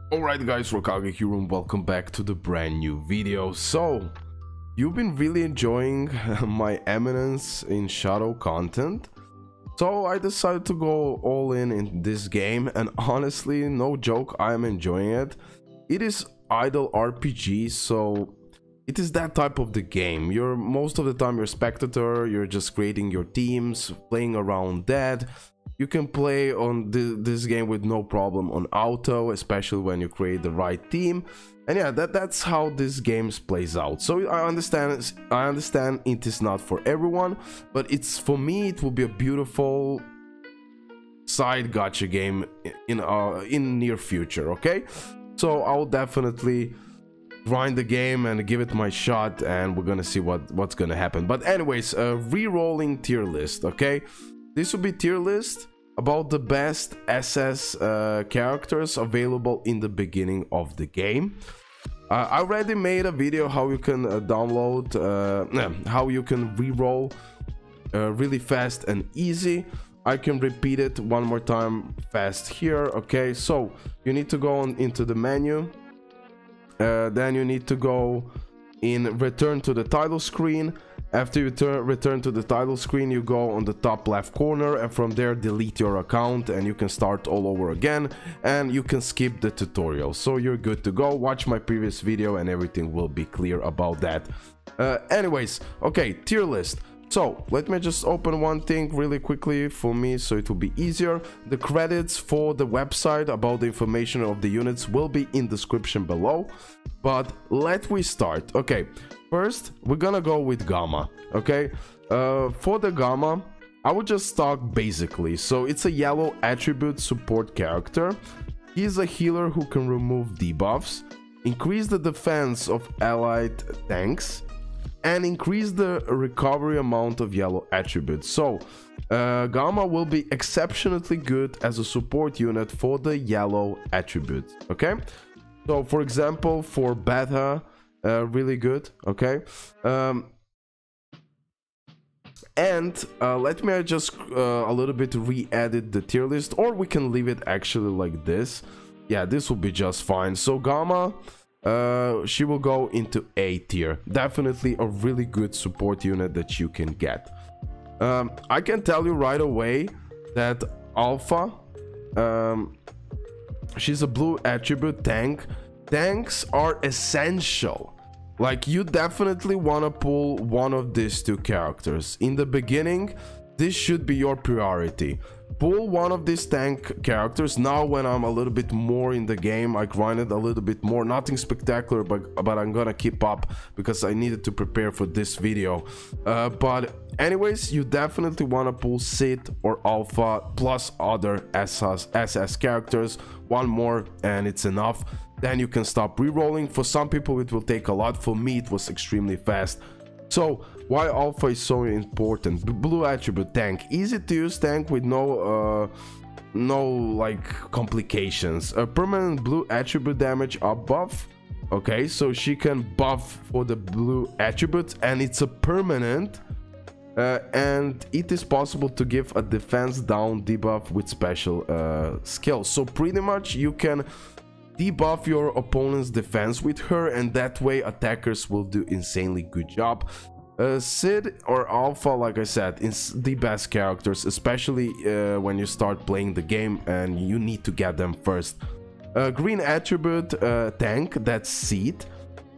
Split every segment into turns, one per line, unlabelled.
Alright guys, RoKage here and welcome back to the brand new video. So, you've been really enjoying my Eminence in Shadow content. So I decided to go all in this game, and honestly, no joke, I am enjoying it. It is idle RPG, so it is that type of the game. Most of the time you're a spectator, you're just creating your teams, playing around dead. You can play on this game with no problem on auto, especially when you create the right team. And yeah, that's how this game plays out. So I understand it is not for everyone, but for me it will be a beautiful side gacha game in near future. Okay, so I'll definitely grind the game and give it my shot, and we're gonna see what's gonna happen. But anyways, re-rolling tier list. Okay, this will be tier list about the best SS characters available in the beginning of the game. I already made a video how you can download, how you can re-roll really fast and easy. I can repeat it one more time fast here. Okay, so you need to go into the menu, then you need to go in return to the title screen. After you return to the title screen, you go on the top left corner, and from there delete your account and you can start all over again, and you can skip the tutorial. So you're good to go. Watch my previous video and everything will be clear about that. Anyways, okay, tier list. So let me just open one thing really quickly for me so it will be easier. The credits for the website about the information of the units will be in description below, but let we start. Okay, first we're gonna go with Gamma. Okay, for the Gamma I would just talk basically. So it's a yellow attribute support character. He's a healer who can remove debuffs, increase the defense of allied tanks, and increase the recovery amount of yellow attributes. So Gamma will be exceptionally good as a support unit for the yellow attributes. Okay, so for example for beta, really good. Okay, and let me just a little bit re-edit the tier list, or we can leave it actually like this. Yeah, this will be just fine. So Gamma, she will go into A tier. Definitely a really good support unit that you can get. I can tell you right away that Alpha, she's a blue attribute tank. Tanks are essential. Like, you definitely want to pull one of these two characters. In the beginning, this should be your priority. Pull one of these tank characters. Now when I'm a little bit more in the game, I grinded a little bit more. Nothing spectacular, but I'm gonna keep up because I needed to prepare for this video. But anyways, you definitely want to pull Sid or Alpha plus other SS characters. One more and it's enough. Then you can stop re-rolling. For some people it will take a lot. For me it was extremely fast. So why Alpha is so important? Blue attribute tank, easy to use tank with no like complications. A permanent blue attribute damage up buff. Okay, so she can buff for the blue attributes, and it's a permanent, and it is possible to give a defense down debuff with special skills. So pretty much you can debuff your opponent's defense with her, and that way attackers will do insanely good job. Sid or Alpha, like I said, is the best characters, especially when you start playing the game and you need to get them first. Green attribute tank, that's Sid.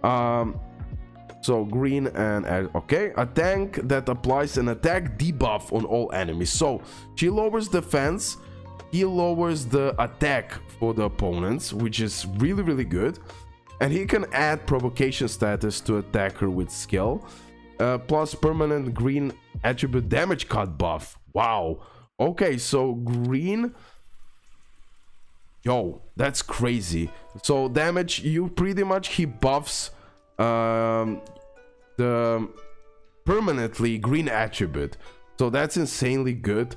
So green and okay, a tank that applies an attack debuff on all enemies. So she lowers defense, he lowers the attack for the opponents, which is really good, and he can add provocation status to attacker with skill, plus permanent green attribute damage cut buff. Wow, okay, so green, yo, that's crazy. So damage, you pretty much, he buffs the permanently green attribute, so that's insanely good.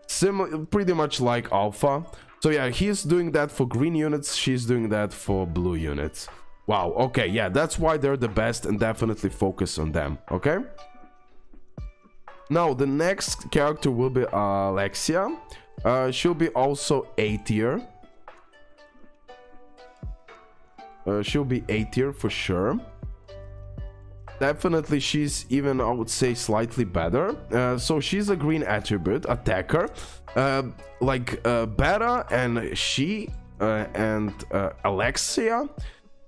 Similar, pretty much like Alpha. So yeah, he's doing that for green units, she's doing that for blue units. Wow, okay, yeah, that's why they're the best, and definitely focus on them. Okay, now the next character will be Alexia. She'll be also A tier. she'll be A tier for sure. Definitely she's even, I would say, slightly better. So she's a green attribute attacker, like Beta and she and Alexia,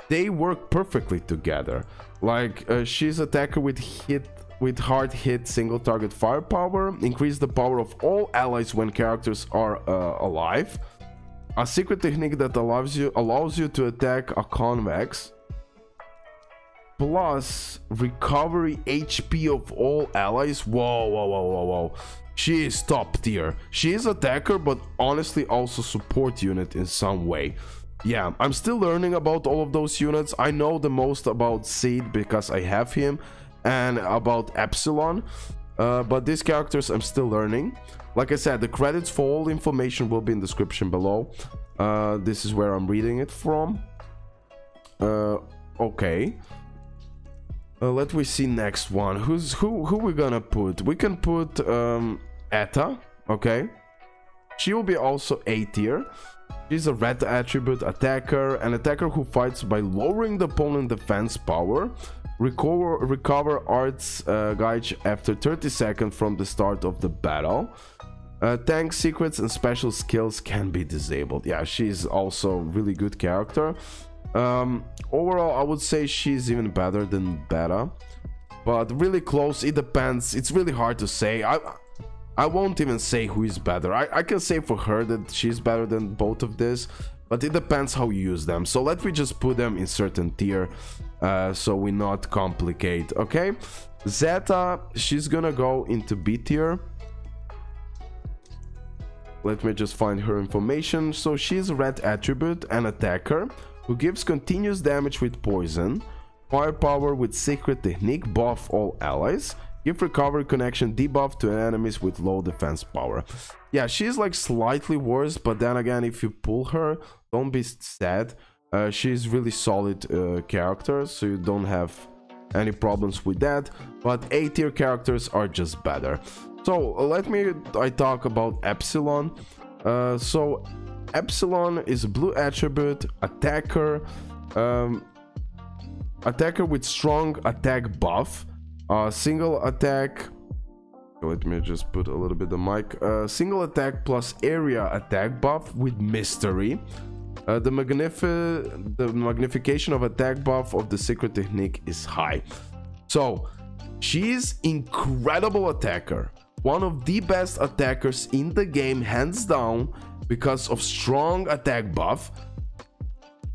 they work perfectly together. Like she's attacker with hard hit single target firepower, increase the power of all allies when characters are alive. A secret technique that allows you to attack a convex, plus recovery HP of all allies. Whoa. She is top tier. She is attacker, but honestly also support unit in some way. Yeah, I'm still learning about all of those units. I know the most about Seed because I have him, and about Epsilon, but these characters I'm still learning. Like I said, the credits for all information will be in the description below. This is where I'm reading it from. Okay. Let me see next one. Who we gonna put? We can put Etta. Okay, she will be also A tier. She's a red attribute attacker, an attacker who fights by lowering the opponent's defense power. Recover arts gauge after 30 seconds from the start of the battle. Tank secrets and special skills can be disabled. Yeah, she's also really good character. Overall, I would say she's even better than Beta, but really close. It depends. It's really hard to say. I won't even say who is better. I can say for her that she's better than both of this, but it depends how you use them. So let me just put them in certain tier, so we not complicate. Okay, Zeta, she's gonna go into B tier. Let me just find her information. So she's a red attribute and attacker who gives continuous damage with poison, firepower with secret technique, buff all allies, give recovery connection debuff to enemies with low defense power. Yeah, she's like slightly worse, but then again, if you pull her, don't be sad. She's really solid character, so you don't have any problems with that. But A tier characters are just better. So I talk about Epsilon. So Epsilon is a blue attribute attacker, attacker with strong attack buff, single attack. Let me just put a little bit of mic. Single attack plus area attack buff with mystery. The magnification of attack buff of the secret technique is high. So she's incredible attacker, one of the best attackers in the game, hands down, because of strong attack buff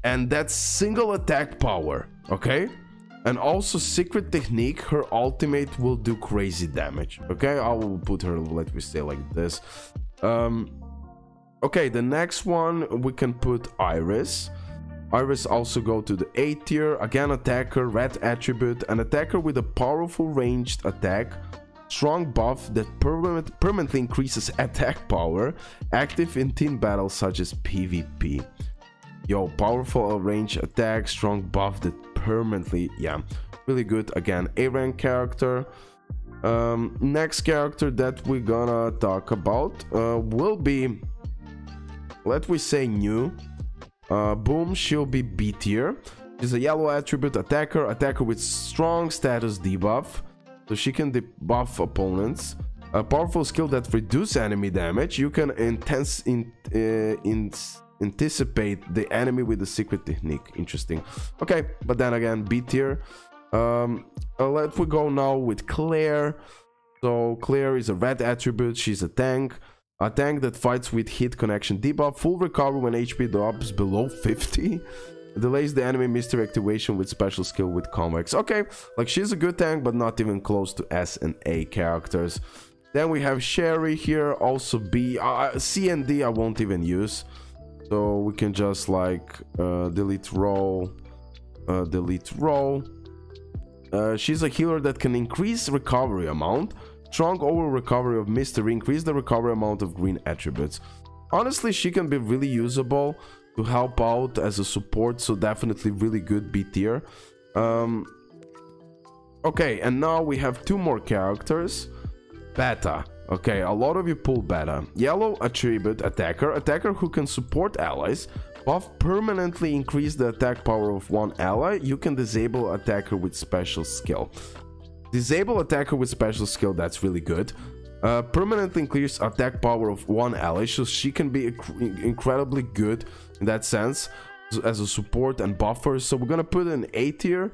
and that single attack power. Okay, and also secret technique. Her ultimate will do crazy damage. Okay, I will put her, let me say, like this. Okay, the next one we can put Iris. Iris also go to the A tier. Again, attacker, red attribute, an attacker with a powerful ranged attack, strong buff that permanently increases attack power, active in team battles such as PvP. Yo, powerful range attack, strong buff that permanently, yeah, really good. Again, A rank character. Next character that we're gonna talk about will be, let me say, new. Boom, she'll be B tier. She's a yellow attribute attacker, attacker with strong status debuff, so she can debuff opponents. A powerful skill that reduces enemy damage. You can anticipate the enemy with the secret technique. Interesting. Okay, but then again, B tier. Let we go now with Claire. So Claire is a red attribute. She's a tank that fights with hit connection debuff, full recovery when HP drops below 50, delays the enemy mystery activation with special skill with convex. Okay, like she's a good tank, but not even close to S and A characters. Then we have Sherry here, also B. C and D I won't even use, so we can just like delete roll. She's a healer that can increase recovery amount, strong over recovery of mystery, increase the recovery amount of green attributes. Honestly, she can be really usable to help out as a support, so definitely really good B tier. Okay, and now we have two more characters. Beta. Okay, a lot of you pull Beta. Yellow attribute attacker who can support allies, Buff permanently increase the attack power of one ally. You can disable attacker with special skill. Disable attacker with special skill, that's really good. Permanently increase attack power of one ally, so she can be incredibly good in that sense as a support and buffer. So we're gonna put in A tier,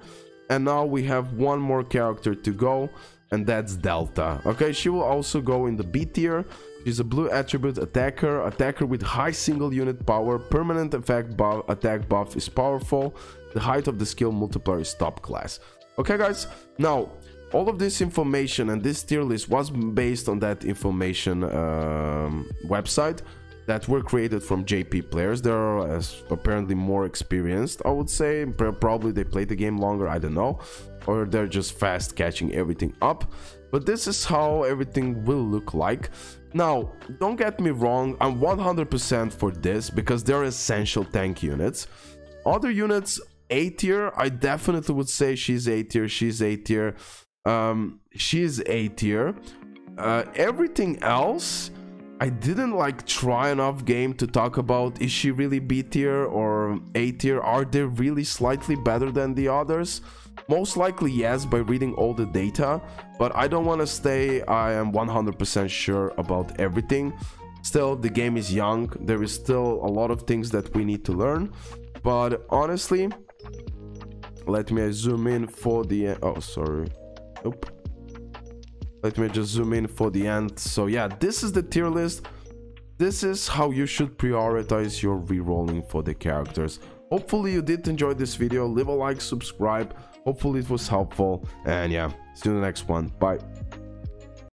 and now we have one more character to go, and that's Delta. Okay, she will also go in the B tier. She's a blue attribute attacker with high single unit power. Permanent effect buff, attack buff is powerful. The height of the skill multiplier is top class. Okay guys, now all of this information and this tier list was based on that information website that were created from JP players. They are apparently more experienced, I would say. Probably they played the game longer, I don't know, or they're just fast catching everything up. But this is how everything will look like. Now, don't get me wrong, I'm 100% for this because they're essential tank units. Other units, A tier, I definitely would say she's A tier, she's A tier, she's A tier. Everything else, I didn't like try enough game to talk about, is she really B tier or A tier? Are they really slightly better than the others? Most likely yes, by reading all the data, but I don't want to say I am 100% sure about everything. Still, the game is young, there is still a lot of things that we need to learn, but honestly, let me zoom in for the oh sorry, nope, let me just zoom in for the end. So yeah, this is the tier list. This is how you should prioritize your rerolling for the characters. Hopefully you did enjoy this video. Leave a like, subscribe. Hopefully it was helpful, and yeah, see you in the next one. Bye.